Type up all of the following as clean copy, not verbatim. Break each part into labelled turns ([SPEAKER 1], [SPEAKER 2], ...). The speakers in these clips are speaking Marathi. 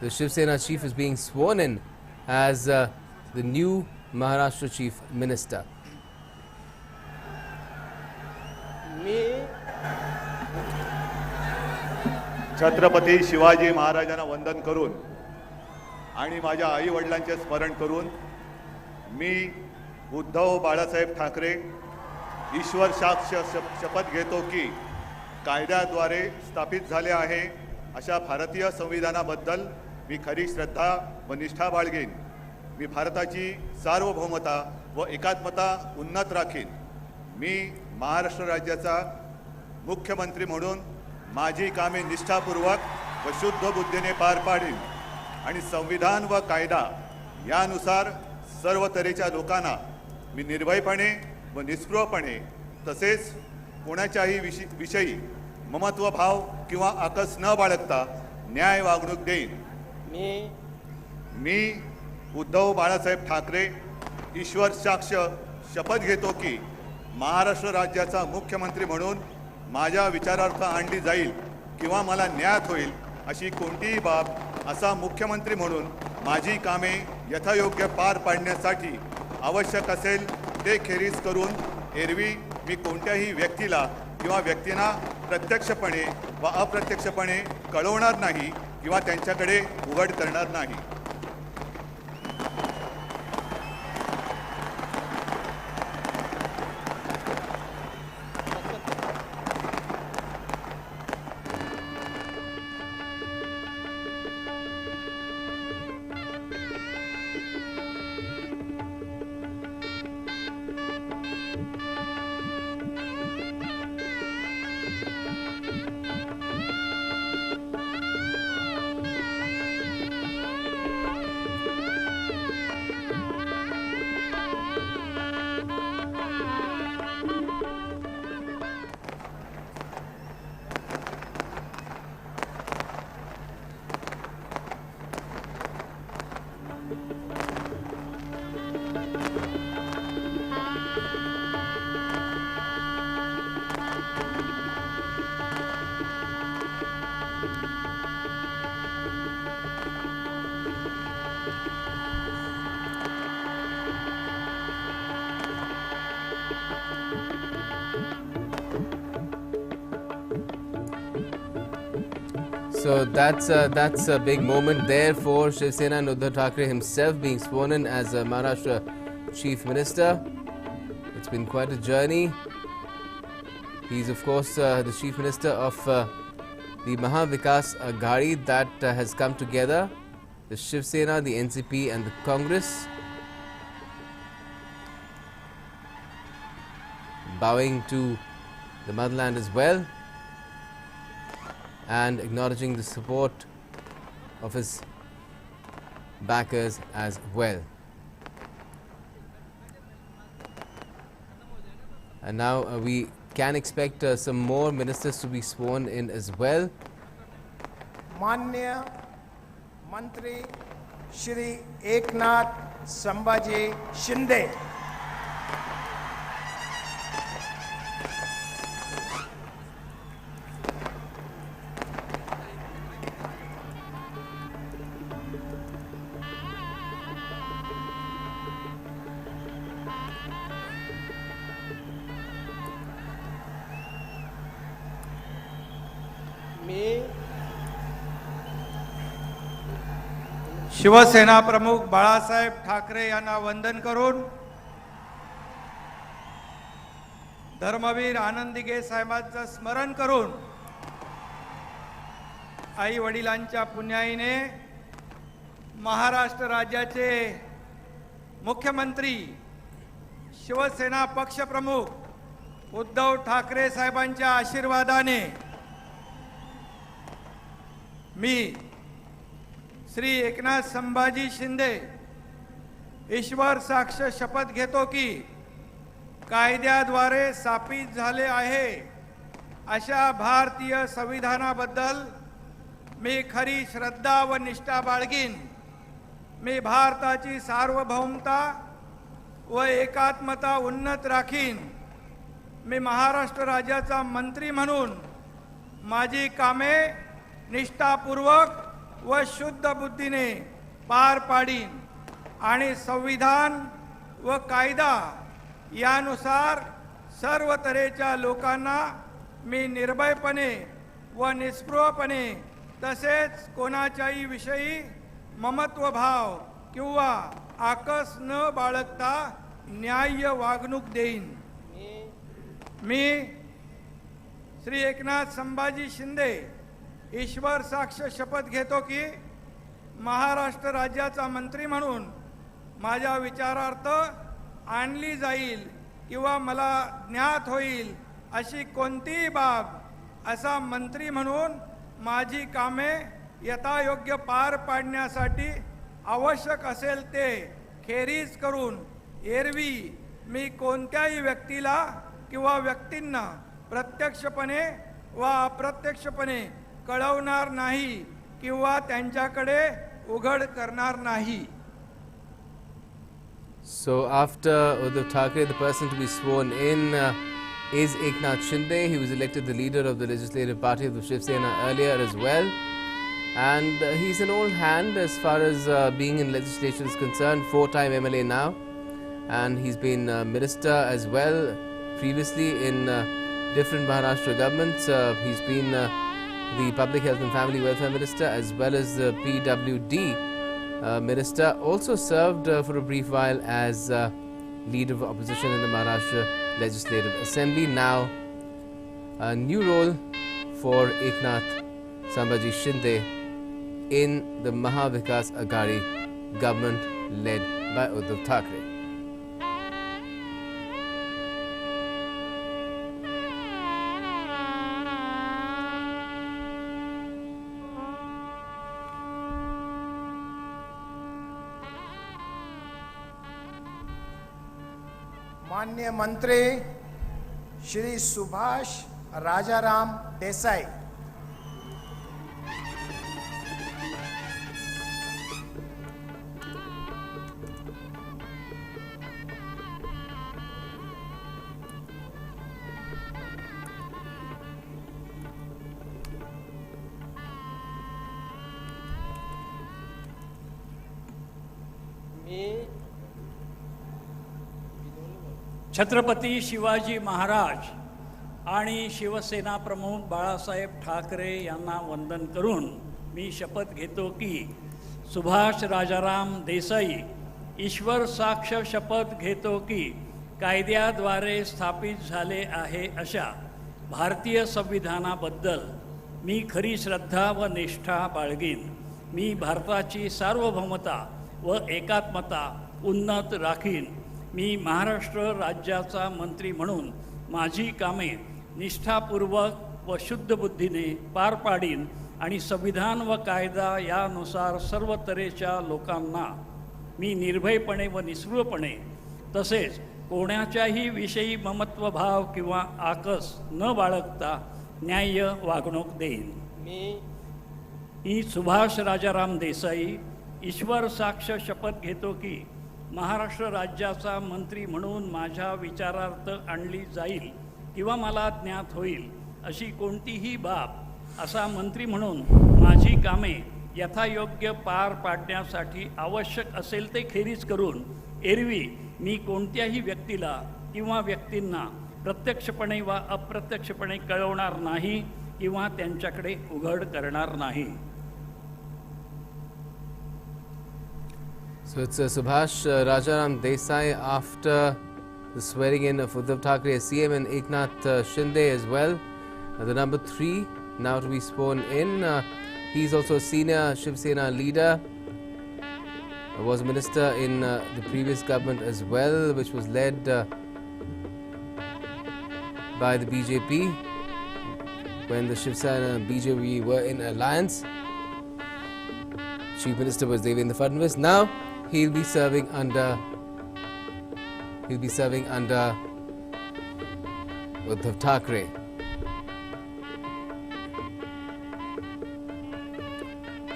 [SPEAKER 1] the Shiv Sena chief is being sworn in as the new Maharashtra Chief Minister.
[SPEAKER 2] Chhatrapati Shivaji महाराजांना वंदन करून आणि माझ्या आई वडिलांचे स्मरण करून मी उद्धव बाळासाहेब ठाकरे ईश्वर साक्ष शपथ घेतो की कायद्याद्वारे स्थापित झाले आहे अशा भारतीय संविधानाबद्दल मी खरी श्रद्धा व निष्ठा बाळगेन. मी भारताची सार्वभौमता व एकात्मता उन्नत राखीन. मी महाराष्ट्र राज्याचा मुख्यमंत्री म्हणून माझी कामे निष्ठापूर्वक व शुद्ध बुद्धीने पार पाडीन आणि संविधान व कायदा यानुसार सर्व तऱ्हेच्या लोकांना मी निर्भयपणे व निष्पृहपणे तसेच कोणाच्याही विषयी ममत्व भाव किंवा आकस न बाळगता न्याय वागणूक देईन. मी उद्धव बाळासाहेब ठाकरे ईश्वर साक्ष शपथ घेतो की महाराष्ट्र राज्याचा मुख्यमंत्री म्हणून माझ्या विचारार्थ आणली जाईल किंवा मला न्याय होईल अशी कोणतीही बाब असा मुख्यमंत्री म्हणून माझी कामे यथायोग्य पार पाडण्यासाठी आवश्यक असेल ते खेरीज करून एरवी मी कोणत्याही व्यक्तीला किंवा व्यक्तींना प्रत्यक्षपणे व अप्रत्यक्षपणे कळवणार नाही किंवा त्यांच्याकडे उघड करणार नाही.
[SPEAKER 1] So that's a big moment there for Shiv Sena and Uddhav Thackeray himself being sworn in as Maharashtra Chief Minister. It's been quite a journey. He's of course the Chief Minister of the Maha Vikas Aghadi that has come together, the Shiv Sena, the NCP and the Congress, bowing to the motherland as well and acknowledging the support of his backers as well. And now we can expect some more ministers to be sworn in as well.
[SPEAKER 3] मान्य मंत्री श्री एकनाथ संभाजी शिंदे.
[SPEAKER 4] शिवसेना प्रमुख बाळासाहेब ठाकरे यांना वंदन करून धर्मवीर आनंदीगे साहेबांचं स्मरण करून आई वडिलांच्या पुण्याईने महाराष्ट्र राज्याचे मुख्यमंत्री शिवसेना पक्षप्रमुख उद्धव ठाकरे साहेबांच्या आशीर्वादाने मी श्री एकनाथ संभाजी शिंदे ईश्वर साक्ष शपथ घेतो की कायद्याद्वारे स्थापित झाले आहे अशा भारतीय संविधानाबद्दल मी खरी श्रद्धा व निष्ठा बाळगीन. मी भारताची सार्वभौमता व एकात्मता उन्नत राखीन. मी महाराष्ट्र राज्याचा मंत्री म्हणून माझी कामे निष्ठापूर्वक व शुद्ध बुद्धीने पार पाडीन आणि संविधान व कायदा यानुसार सर्व तऱ्हेच्या लोकांना मी निर्भयपणे व निस्पृहपणे तसेच कोणाच्याही विषयी ममत्वभाव किंवा आकस न बाळगता न्याय्य वागणूक देईन. मी श्री एकनाथ संभाजी शिंदे ईश्वर साक्ष शपथ घेतो की महाराष्ट्र राज्याचा मंत्री म्हणून माझ्या विचारार्थ आणली जाईल किंवा मला ज्ञात होईल अशी कोणतीही बाब असा मंत्री म्हणून माझी कामे यथायोग्य पार पाडण्यासाठी आवश्यक असेल ते खेरीज करून एरवी मी कोणत्याही व्यक्तीला किंवा व्यक्तींना प्रत्यक्षपणे व अप्रत्यक्षपणे कळवणार नाही किंवा त्यांच्याकडे उघड करणार नाही.
[SPEAKER 1] So after Uddhav Thackeray, the person to be sworn in is Eknath Shinde. He was elected the leader of the legislative party of the Shiv Sena earlier as well. And he's an old hand as far as being in legislation is concerned, 4-time MLA now. And he's been minister as well previously in different Maharashtra governments. He's been the Public Health and Family Welfare Minister as well as the PWD Minister. Also served for a brief while as Leader of Opposition in the Maharashtra Legislative Assembly. Now a new role for Eknath Sambhaji Shinde in the Mahavikas Aghadi government led by Uddhav Thackeray.
[SPEAKER 3] माननीय मंत्री श्री सुभाष राजाराम देसाई.
[SPEAKER 5] छत्रपती शिवाजी महाराज आणि शिवसेना प्रमुख बाळासाहेब ठाकरे यांना वंदन करून मी शपथ घेतो की सुभाष राजाराम देसाई ईश्वर साक्ष शपथ घेतो की कायद्याद्वारे स्थापित झाले आहे अशा भारतीय संविधानाबद्दल मी खरी श्रद्धा व निष्ठा बाळगीन. मी भारताची सार्वभौमता व एकात्मता उन्नत राखीन. मी महाराष्ट्र राज्याचा मंत्री म्हणून माझी कामे निष्ठापूर्वक व शुद्ध बुद्धीने पार पाडीन आणि संविधान व कायदा यानुसार सर्व तऱ्हेच्या लोकांना मी निर्भयपणे व निस्पृहपणे तसेच कोणाच्याही विषयी ममत्वभाव किंवा आकस न बाळगता न्याय्य वागणूक देईन. मी सुभाष राजाराम देसाई ईश्वर साक्ष शपथ घेतो की महाराष्ट्र राज्याचा मंत्री म्हणून माझ्या विचारार्थ आणली जाईल किंवा मला ज्ञात होईल अशी कोणतीही बाब असा मंत्री म्हणून माझी कामे यथायोग्य पार पाडण्यासाठी आवश्यक असेल ते खेरीज करून एरवी मी कोणत्याही व्यक्तीला किंवा व्यक्तींना प्रत्यक्षपणे वा अप्रत्यक्षपणे कळवणार नाही किंवा त्यांच्याकडे उघड करणार नाही.
[SPEAKER 1] So it's Subhash Rajaram Desai after the swearing in of Uddhav Thackeray as CM and Eknath Shinde as well. The number 3 now to be sworn in. He's also a senior Shiv Sena leader. Was a minister in the previous government as well, which was led by the BJP when the Shiv Sena and BJP were in alliance. Chief Minister was Devendra Fadnavis. Now he'll be serving under Uddhav Thackeray.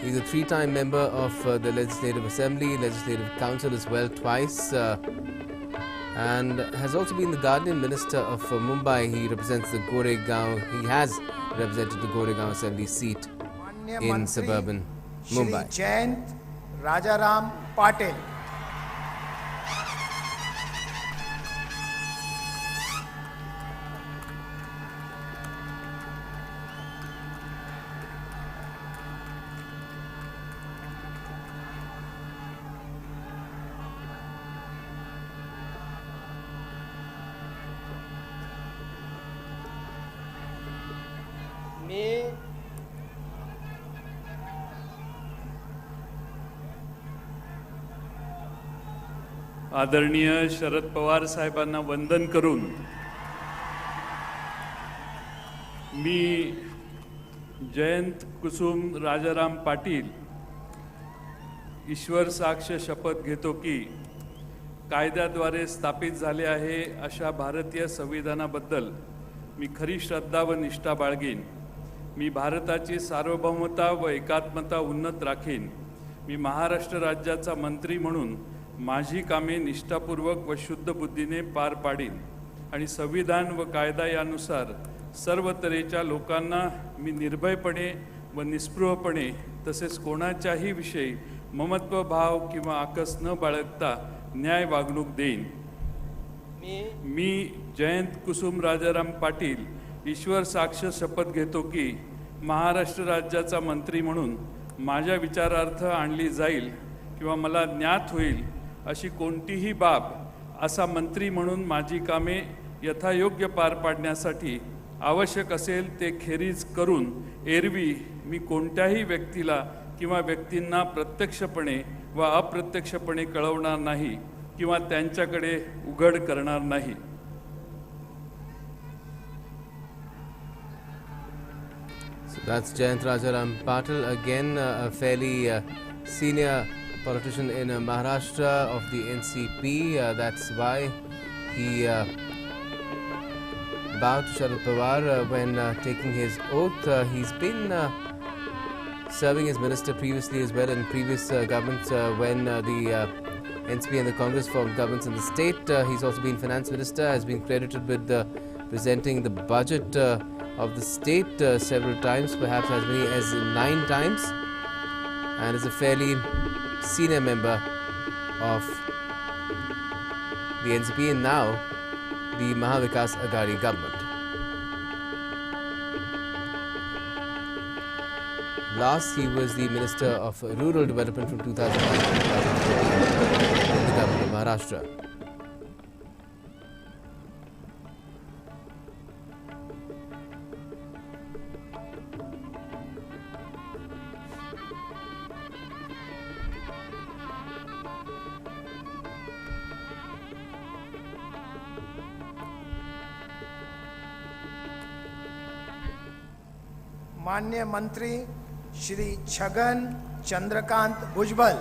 [SPEAKER 1] He's a 3-time member of the Legislative Assembly, Legislative Council as well twice, and has also been the Guardian Minister of Mumbai. He represents the Goregaon. He has represented the Goregaon Assembly seat in suburban
[SPEAKER 3] Shri
[SPEAKER 1] Mumbai.
[SPEAKER 3] Jayant Rajaram Patil.
[SPEAKER 6] मी
[SPEAKER 7] आदरणीय शरद पवार साहेबांना वंदन करून मी जयंत कुसुम राजाराम पाटील ईश्वर साक्ष शपथ घेतो की कायद्याद्वारे स्थापित झाले आहे अशा भारतीय संविधानाबद्दल मी खरी श्रद्धा व निष्ठा बाळगीन. मी भारताची सार्वभौमता व एकात्मता उन्नत राखीन. मी महाराष्ट्र राज्याचा मंत्री म्हणून माझी कामे निष्ठापूर्वक व शुद्ध बुद्धीने पार पाडीन आणि संविधान व कायदा यानुसार सर्व तऱ्हेच्या लोकांना मी निर्भयपणे व निस्पृहपणे तसेच कोणाच्याही विषयी ममत्व भाव किंवा आकस न बाळगता न्याय वागणूक देईन. मी जयंत कुसुम राजाराम पाटील ईश्वर साक्ष शपथ घेतो की महाराष्ट्र राज्याचा मंत्री म्हणून माझ्या विचारार्थ आणली जाईल किंवा मला ज्ञात होईल अशी कोणतीही बाब असा मंत्री म्हणून माझी कामे यथायोग्य पार पाडण्यासाठी आवश्यक असेल ते खेरीज करून एरवी मी कोणत्याही व्यक्तीला किंवा व्यक्तींना प्रत्यक्षपणे व अप्रत्यक्षपणे कळवणार नाही किंवा त्यांच्याकडे उघड करणार नाही.
[SPEAKER 1] So that's Jayant Rajaram Patil, again a fairly senior politician in Maharashtra of the NCP. That's why he bowed to Sharad Pawar when taking his oath. He's been serving as minister previously as well in previous governments when the NCP and the Congress formed governments in the state. He's also been finance minister, has been credited with presenting the budget of the state several times, perhaps as many as 9 times, and is a fairly senior member of the NCP and now the Mahavikas Aghadi government. Last, he was the Minister of Rural Development from 2009 to 2014 in the government of Maharashtra.
[SPEAKER 3] माननीय मंत्री श्री छगन चंद्रकांत भुजबल.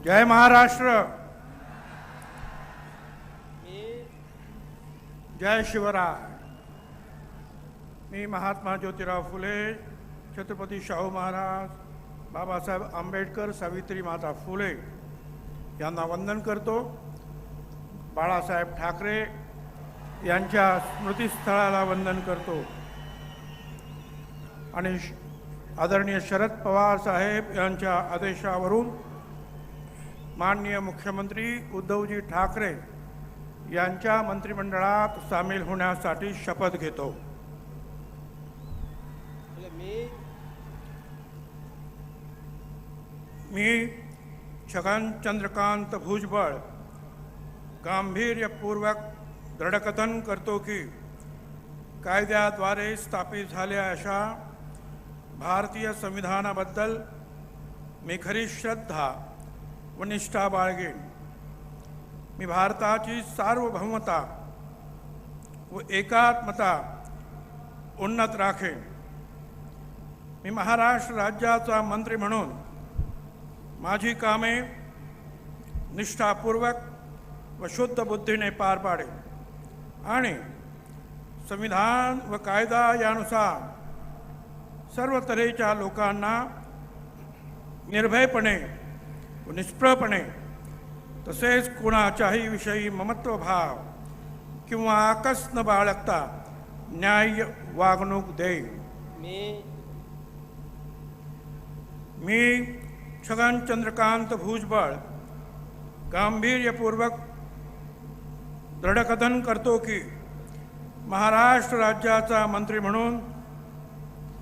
[SPEAKER 4] जय महाराष्ट्र. जय शिवराय. मी महात्मा ज्योतिराव फुले, छत्रपती शाहू महाराज, बाबासाहेब आंबेडकर, सावित्री माता फुले यांना वंदन करतो. बाळासाहेब ठाकरे यांच्या स्मृतिस्थळाला वंदन करतो आणि आदरणीय शरद पवार साहेब यांच्या आदेशावरून माननीय मुख्यमंत्री उद्धवजी ठाकरे यांच्या मंत्रिमंडळात सामील होण्यासाठी शपथ घेतो. मी छगन चंद्रकांत भुजबळ गांभीर्यपूर्वक दृढकथन करतो की कायद्याद्वारे स्थापित झालेल्या अशा भारतीय संविधानाबद्दल मी खरी श्रद्धा व निष्ठा बाळगेन. मी भारताची सार्वभौमता व एकात्मता उन्नत राखेन. मी महाराष्ट्र राज्याचा मंत्री म्हणून माझी कामे निष्ठापूर्वक व शुद्ध बुद्धीने पार पाडेन आणि संविधान व कायदा यानुसार सर्व तऱ्हेच्या लोकांना निर्भयपणे व निष्प्रभपणे तसेच कोणाच्याही विषयी ममत्वभाव किंवा आकस न बाळगता न्याय्य वागणूक देईन. मी छगन चंद्रकांत भुजबळ गांभीर्यपूर्वक दृढकथन करतो की महाराष्ट्र राज्याचा मंत्री म्हणून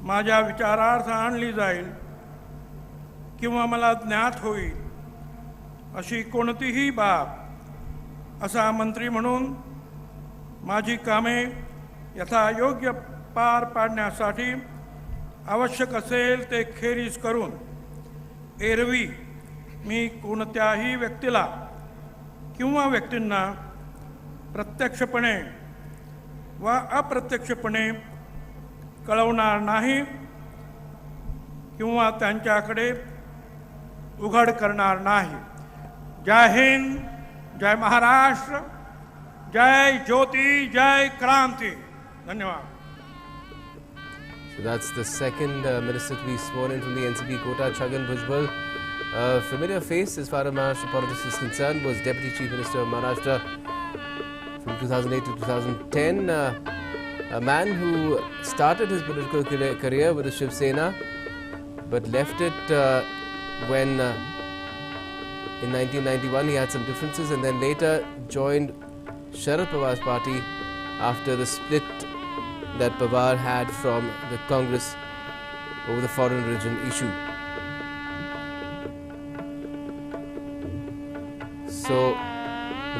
[SPEAKER 4] माझ्या विचारार्थ आणली जाईल किंवा मला ज्ञात होईल अशी कोणतीही बाब असा मंत्री म्हणून माझी कामे यथायोग्य पार पाडण्यासाठी आवश्यक असेल ते खेरीज करून एरवी मी कोणत्याही व्यक्तीला किंवा व्यक्तींना प्रत्यक्षपणे व अप्रत्यक्षपणे कळवणार नाही किंवा त्यांच्याकडे उघड करणार नाही. जय हिंद, जय महाराष्ट्र, जय ज्योति, जय क्रांति. धन्यवाद.
[SPEAKER 1] So that's the second minister to be sworn in from the NCP quota, Chhagan Bhujbal. A familiar face as far as Maharashtra politics is concerned, was Deputy Chief Minister of Maharashtra from 2008 to 2010. A man who started his political career with the Shiv Sena but left it when in 1991 he had some differences and then later joined Sharad Pawar's party after the split that Pawar had from the Congress over the foreign religion issue. So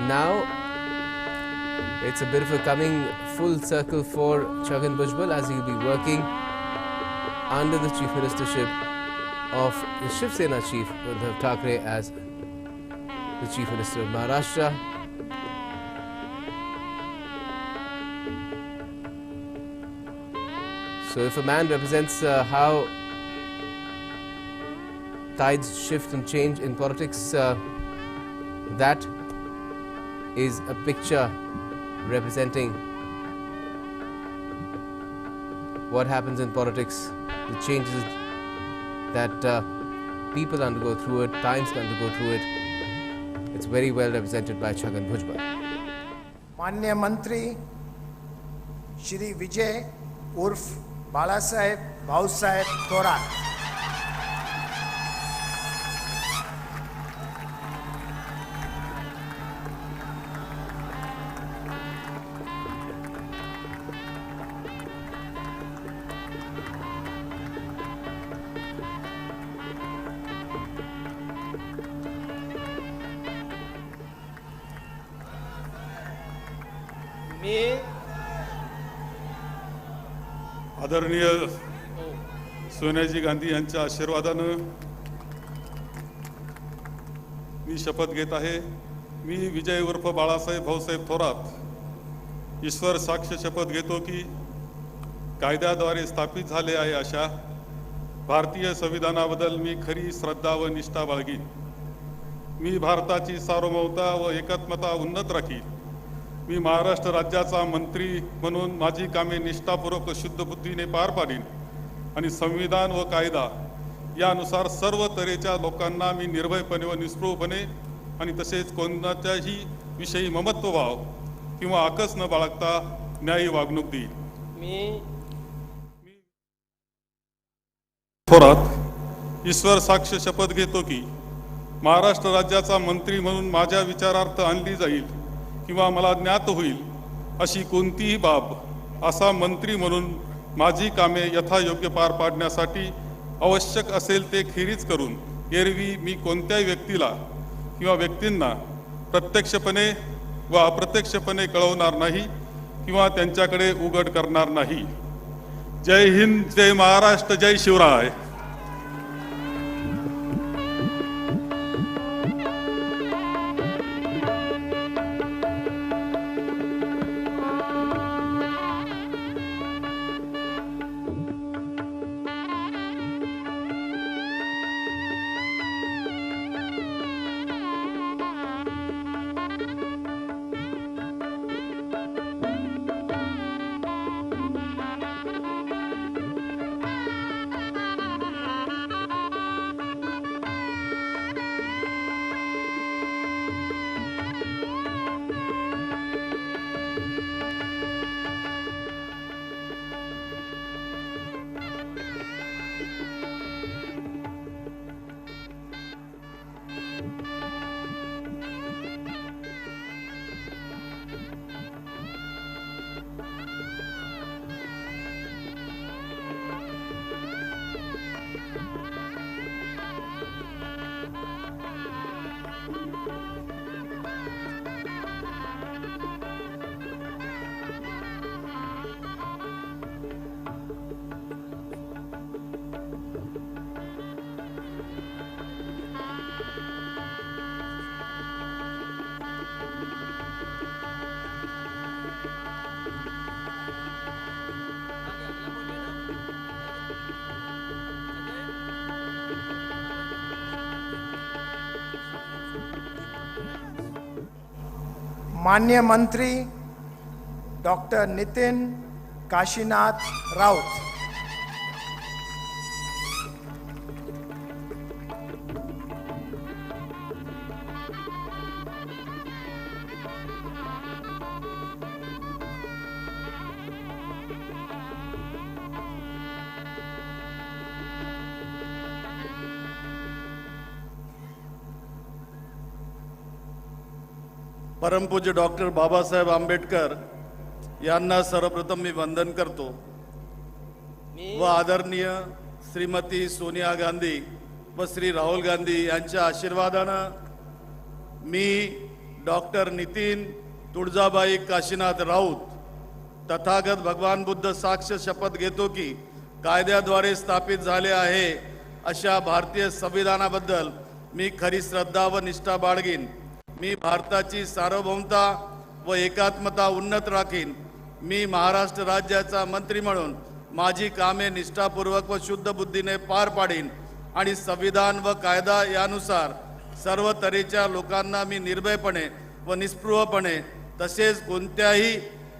[SPEAKER 1] now it's a bit of a coming full circle for Chhagan Bhujbal as he will be working under the chief ministership of the Shiv Sena chief Uddhav Thackeray as the Chief Minister of Maharashtra. So if a man represents how tides shift and change in politics, that is a picture representing what happens in politics, the changes that people undergo through it, times undergo through it. It's very well represented by Chhagan Bhujbal.
[SPEAKER 3] माननीय मंत्री श्री विजय उर्फ बाळासाहेब भाऊसाहेब थोरात.
[SPEAKER 6] मी
[SPEAKER 2] आदरणीय सोनियाजी गांधी यांच्या आशीर्वादानं मी शपथ घेत आहे. मी विजय उर्फ बाळासाहेब भाऊसाहेब थोरात ईश्वर साक्ष शपथ घेतो की कायद्याद्वारे स्थापित झाले आहे अशा भारतीय संविधानाबद्दल मी खरी श्रद्धा व निष्ठा बाळगीन. मी भारताची सार्वभौमता व एकात्मता उन्नत राखीन. मी महाराष्ट्र राज्याचा मंत्री म्हणून माझी कामे निष्ठापूर्वक शुद्ध बुद्धीने पार पाडीन आणि संविधान व कायदा यानुसार सर्व तऱ्हेच्या लोकांना मी निर्भयपणे व निष्प्रभपणे आणि तसेच कोणाच्याही विषयी ममत्वभाव किंवा आकस न बाळगता न्यायी वागणूक देईन.
[SPEAKER 6] मी
[SPEAKER 2] थोरात ईश्वर साक्ष शपथ घेतो की महाराष्ट्र राज्याचा मंत्री म्हणून माझ्या विचारार्थ आणली जाईल किंवा मला ज्ञात होईल अशी कोणतीही बाब असा मंत्री म्हणून माझी कामे यथायोग्य पार पाडण्यासाठी आवश्यक असेल ते खेरीज करून एरवी मी कोणत्याही व्यक्तीला किंवा व्यक्तींना प्रत्यक्षपणे व अप्रत्यक्षपणे कळवणार नाही किंवा त्यांच्याकडे उघड करणार नाही. जय हिंद, जय महाराष्ट्र, जय शिवराय.
[SPEAKER 3] मान्य मंत्री डॉक्टर नितिन काशीनाथ राऊत,
[SPEAKER 8] परमपूज्य डॉक्टर बाबासाहेब आंबेडकर यांना सर्वप्रथम मी वंदन करतो व आदरणीय श्रीमती सोनिया गांधी व श्री राहुल गांधी यांच्या आशीर्वादानं मी डॉक्टर नितीन तुळजाबाई काशीनाथ राऊत तथागत भगवान बुद्ध साक्ष शपथ घेतो की कायद्याद्वारे स्थापित झाले आहे अशा भारतीय संविधानाबद्दल मी खरी श्रद्धा व निष्ठा बाळगीन। मी भारताची सार्वभौमता व एकात्मता उन्नत राखीन। मी महाराष्ट्र राज्याचा मंत्री म्हणून माझी कामे निष्ठापूर्वक व शुद्ध बुद्धीने पार पाडीन आणि संविधान व कायदा यानुसार सर्व तऱ्हेच्या लोकांना मी निर्भयपणे व निस्पृहपणे तसेच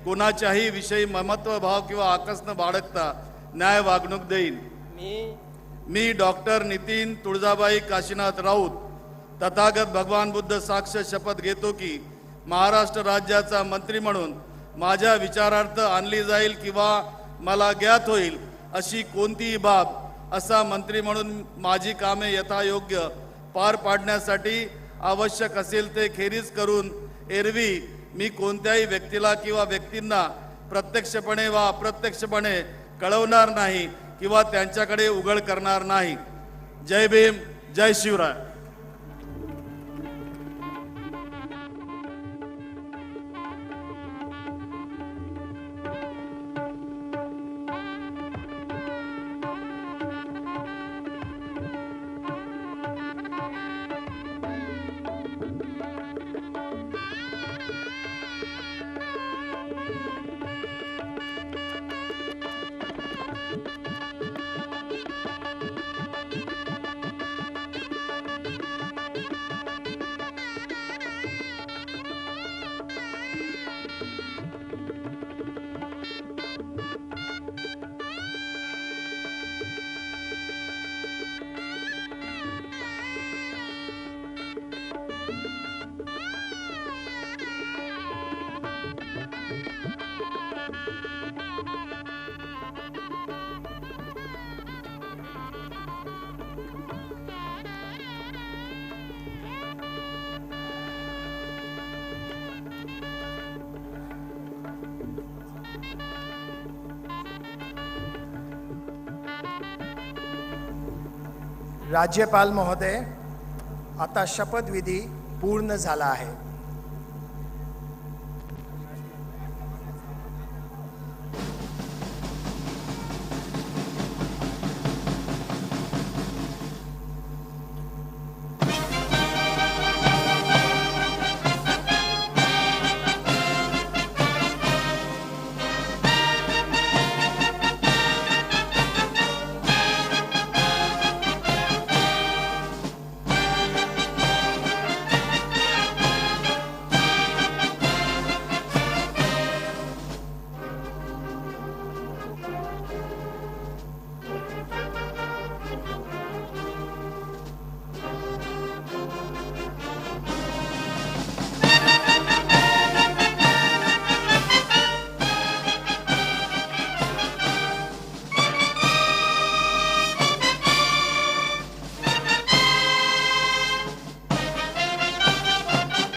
[SPEAKER 8] कोणाच्याही विषयी ममत्व भाव किंवा आकस न बाळगता न्याय वागणूक देईन। मी डॉक्टर नितीन तुळजाबाई काशीनाथ राऊत तथागत भगवान बुद्ध साक्ष शपथ घेतो की महाराष्ट्र राज्याचा मंत्री म्हणून माझ्या विचारार्थ आणली जाईल किंवा मला ज्ञात होईल अशी कोणतीही बाब असा मंत्री म्हणून माझी कामे यथायोग्य पार पाडण्यासाठी आवश्यक असेल ते खेरीज करून एरवी मी कोणत्याही व्यक्तीला किंवा व्यक्तींना प्रत्यक्षपणे वा अप्रत्यक्षपणे कळवणार नाही किंवा त्यांच्याकडे उघड करणार नाही। जय भीम, जय शिवराय।
[SPEAKER 3] राज्यपाल महोदय, आता शपथविधी पूर्ण झाला आहे।